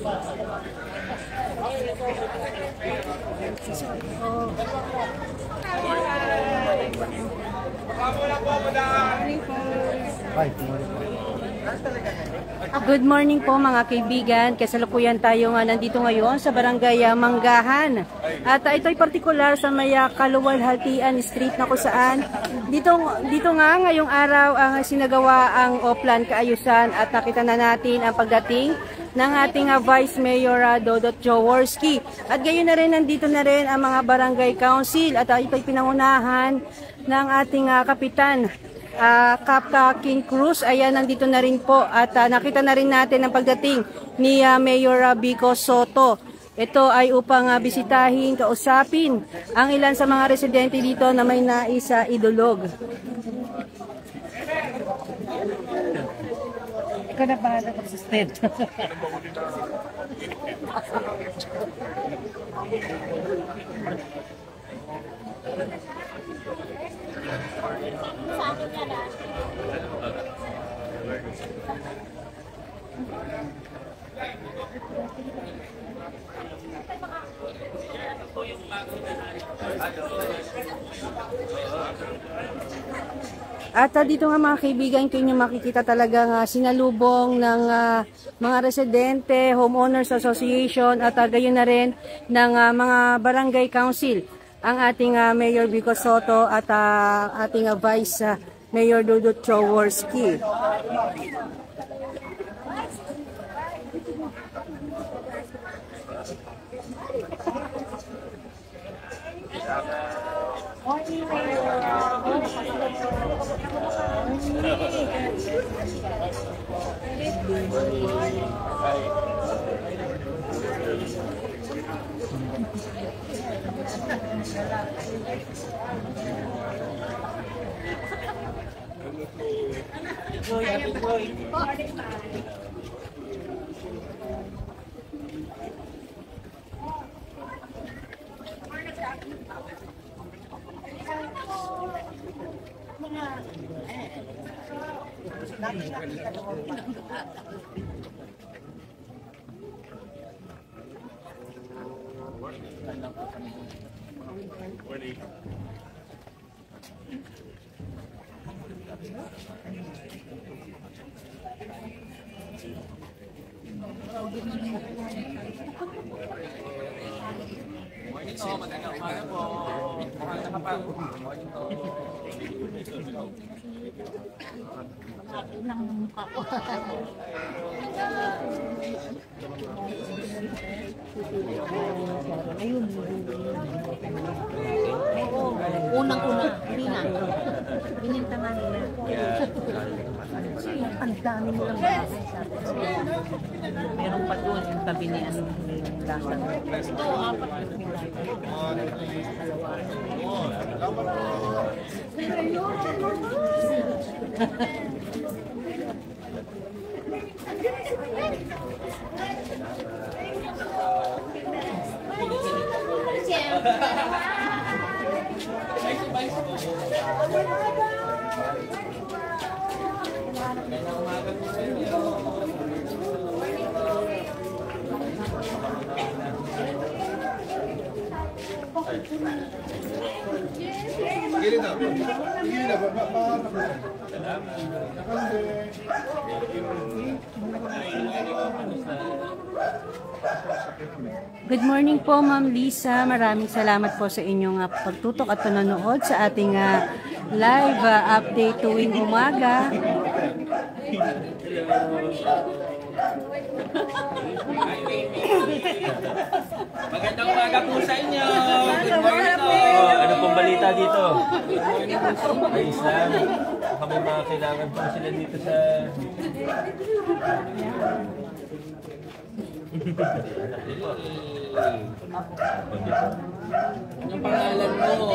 Good morning po mga kaibigan. Kasalukuyan tayo nga nandito ngayon sa Barangay Manggahan. At ito'y partikular sa may Kaluwalhatian Street na kung saan dito nga ngayong araw ang sinagawa ang Oplan Kaayusan at nakita na natin ang pagdating ng ating Vice Mayor Dodot Jaworski. At gayon na rin nandito na rin ang mga Barangay Council at ito'y pinangunahan ng ating Kapitan Kapka King Cruz. Ayan, nandito na rin po at nakita na rin natin ang pagdating ni Mayor Vico Soto. Ito ay upang bisitahin, kausapin ang ilan sa mga residente dito na may nais idulog. Ikaw na ba nag-assistant? At dito nga mga kaibigan, kayo makikita talagang sinalubong ng mga residente, homeowners association at gayon na rin ng mga barangay council ang ating Mayor Vico Soto at ating Vice Mayor Dodot Jaworski. Magandang umaga po. Mukhang nakapag-morning po. Ilang mukha ko. Ayun. Oo. Unang-una. Hindi na. Bininta na nila. Ang dami nilang bahay sa atin. Meron pa doon yung tabi ni ano. Ito, apat na nila. Good morning po Ma'am Lisa. Maraming salamat po sa inyong pagtutok at panonood sa ating live update tuwing umaga. Magandang umaga po sa inyo. Good morning po. Ano pong balita dito? Ayos lang. Kami mga kailangan po sila dito sa... Anong pangalan mo?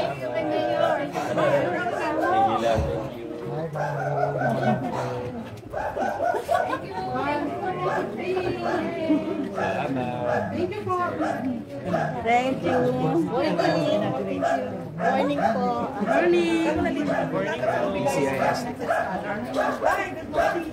Sige lang. Thank you. Morning po. Morning. PCIS. Bye. Good morning.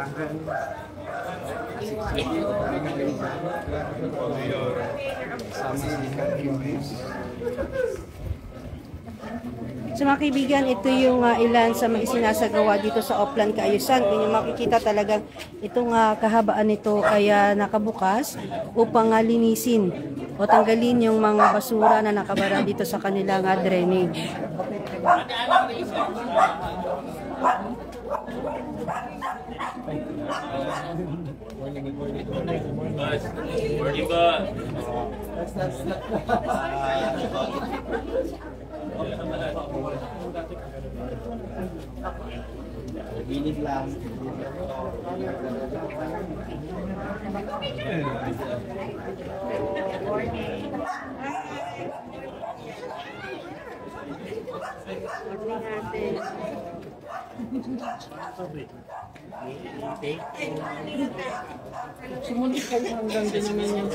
So mga kaibigan, ito yung ilan sa mga isinasagawa dito sa Oplan Kaayusan. Kung yung makikita talagang itong kahabaan nito ay nakabukas upang linisin o tanggalin yung mga basura na nakabara dito sa kanilang drainage. Morning ba? Sumunod kayo hanggang din naman yung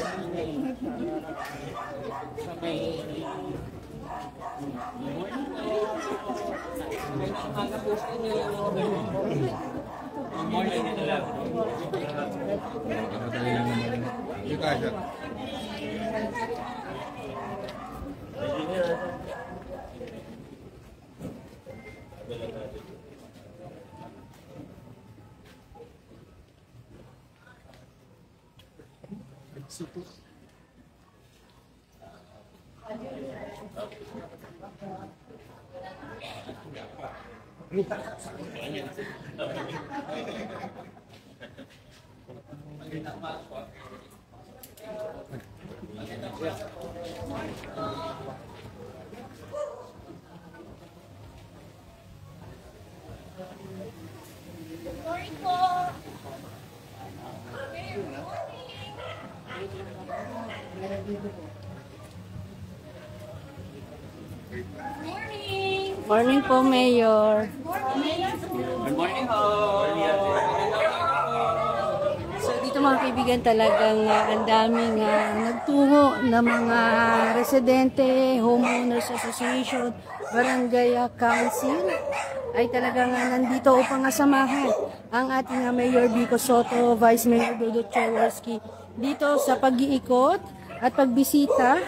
Morning po, Mayor. Good morning ho! So dito mga kaibigan talagang ang daming nagtungo na mga residente, homeowners association, barangay council ay talagang nandito upang samahan ang ating Mayor Vico Soto, Vice Mayor Dudut Jaworski dito sa pag-iikot at pagbisita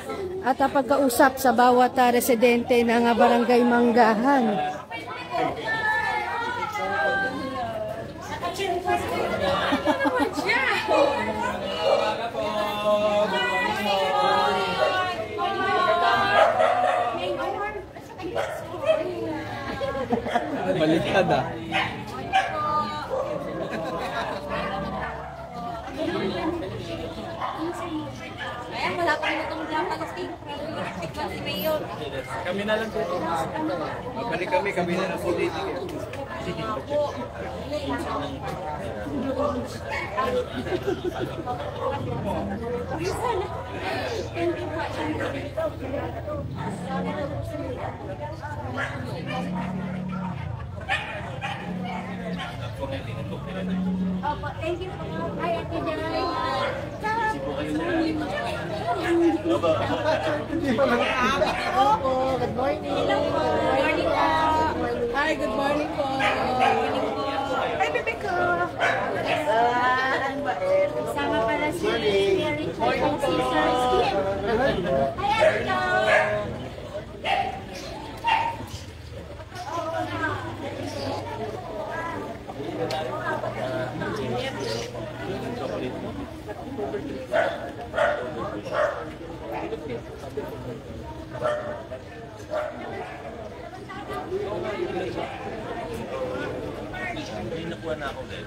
at pagkausap sa bawat residente ng barangay Manggahan. Baliktad ah. Wala pa rin itong Japanese si Mayor. Kami na lang po. Magbalik kami na lang po dito. Opo, thank you po. Ay, Ate Day. Opo, good morning. Good morning po. Hi, good morning po. Ay, bebe ko. Sama pala si Richard and si Sir Steve. Hi, Ate Day. Nakuha na ako din.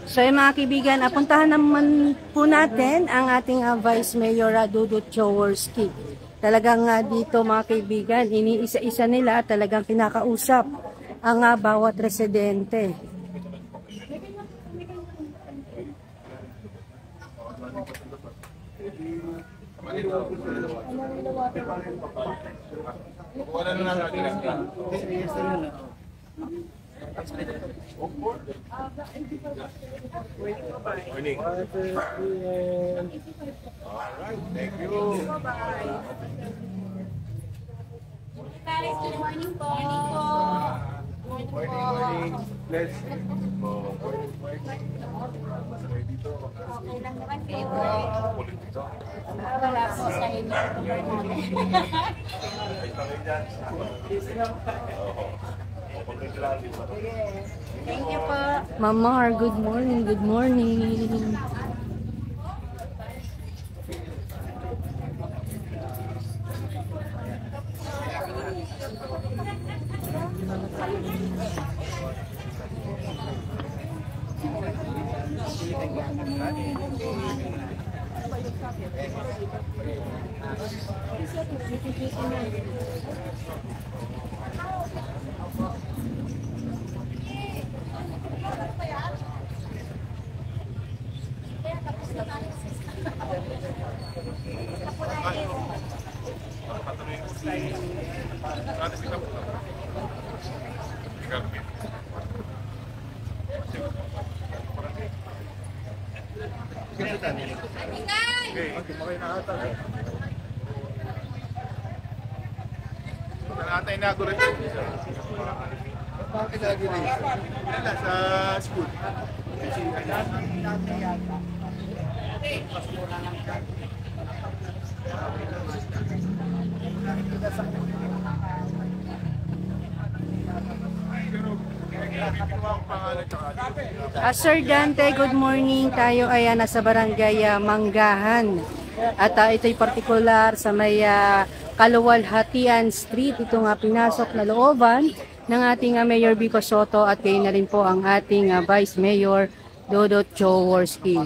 So mga kaibigan, apuntahan naman po natin ang ating Vice Mayor Dudut Jaworski. Talagang dito mga kaibigan, iniisa-isa nila talagang kinakausap ang bawat residente. Morning. Alright, thank you. Paris, good morning po. Morning po. Morning. Bless. Okay lang naman kayo. Wala po sa inyo. Thank you po. Mamar, good morning, good morning. Nakatay na ako rin. Bakit lagi rin? Wala, sa school. Sir Dante, good morning. Tayo ay nasa barangay Manggahan. At ito'y partikular sa may Kaluwalhatian Street. Ito nga pinasok na looban ng ating Mayor Vico Soto at kayo na rin po ang ating Vice Mayor Dodot Jaworski.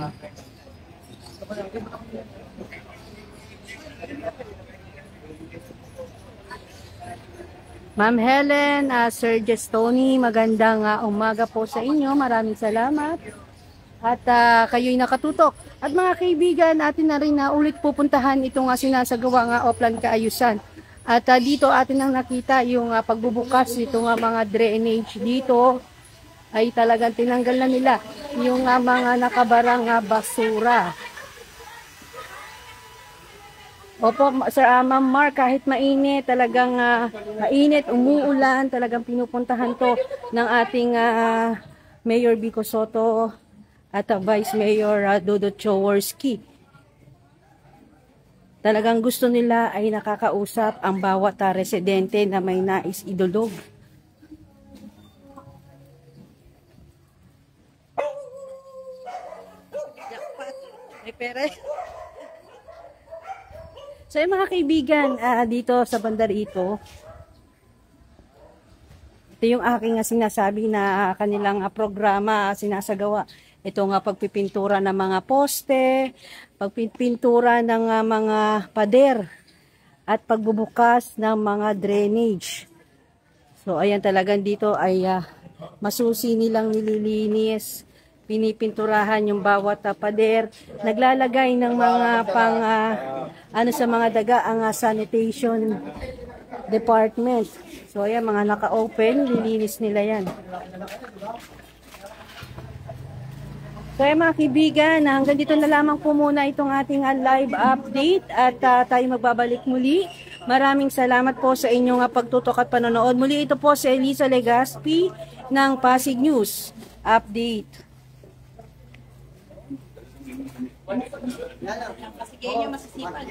Ma'am Helen, Sir Gestoni, magandang umaga po sa inyo. Maraming salamat. At kayo'y nakatutok. At mga kaibigan, atin na rin na ulit pupuntahan itong sinasagawa nga Oplan Kaayusan. At dito atin nang nakita yung pagbubukas itong mga drainage dito ay talagang tinanggal na nila yung mga nakabarang basura. Opo, Sir Ma'am Mar, kahit mainit, talagang mainit, umuulan, talagang pinupuntahan to ng ating Mayor Vico Soto at Vice Mayor Dodot Jaworski. Talagang gusto nila ay nakakausap ang bawat residente na may nais idulog. Ay, pera. So yung mga kaibigan, dito sa banda rito, ito yung aking sinasabi na kanilang programa sinasagawa. Ito nga pagpipintura ng mga poste, pagpipintura ng mga pader, at pagbubukas ng mga drainage. So ayan, talagang dito ay masusi nilang nililinis, pinipinturahan yung bawat pader, naglalagay ng mga pang sa mga daga ang sanitation department. So ayan, mga naka-open, nililinis nila yan. So ayan mga kaibigan, hanggang dito na lamang po muna itong ating live update at tayo magbabalik muli. Maraming salamat po sa inyong pagtutok at panonood. Muli ito po si Elisa Legaspi ng Pasig News Update. Sige, masisipan.